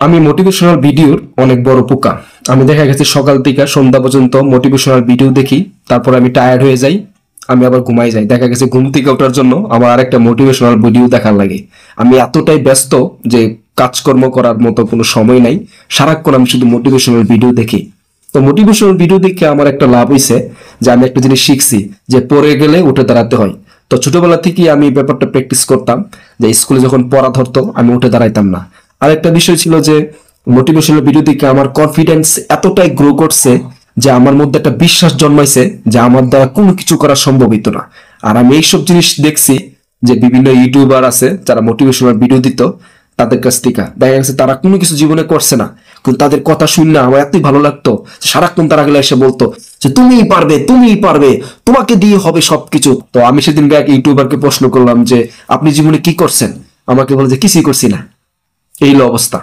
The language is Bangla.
আমি মোটিভেশনাল ভিডিওর অনেক বড় পোকা। আমি দেখা গেছে সকাল থেকে সন্ধ্যা পর্যন্ত মোটিভেশনাল ভিডিও দেখি, তারপর আমি টায়ার্ড হয়ে যাই, আমি আবার ঘুমাই যাই। দেখা গেছে ঘুম থেকে ওঠার জন্য আমার আরেকটা মোটিভেশনাল ভিডিও দেখার লাগে। আমি এতটাই ব্যস্ত যে কাজকর্ম করার মতো কোনো সময় নাই, সারাক্ষণ আমি শুধু মোটিভেশনাল ভিডিও দেখি। তো মোটিভেশনাল ভিডিও দেখে আমার একটা লাভ হয়েছে যে আমি একটা জিনিস শিখছি যে পড়ে গেলে উঠে দাঁড়াতে হয়। তো ছোটবেলা থেকেই আমি ব্যাপারটা প্র্যাকটিস করতাম, যে স্কুলে যখন পড়া ধরতো আমি উঠে দাঁড়াইতাম না। আরেকটা বিষয় ছিল যে মোটিভেশনাল ভিডিও দেখে আমার কনফিডেন্স এতটাই গ্রো করছে যে আমার মধ্যে একটা বিশ্বাস জন্মাইছে যে আমার দ্বারা কোনো কিছু করা সম্ভব হইতো না। আর আমি এইসব জিনিস দেখছি যে বিভিন্ন ইউটিউবার আছে যারা মোটিভেশনাল ভিডিও দিত, তাদের কাছ থেকে দেখা গেছে তারা কোনো কিছু জীবনে করছে না, কিন্তু তাদের কথা শুনলে আমার এতই ভালো লাগতো। সারাক্ষণ তারা গেলে এসে বলতো যে তুমিই পারবে, তুমিই পারবে, তোমাকে দিয়ে হবে সবকিছু। তো আমি সেদিন এক ইউটিউবারকে প্রশ্ন করলাম যে আপনি জীবনে কি করছেন? আমাকে বলে যে কিছুই করছি না। এই হলো অবস্থা।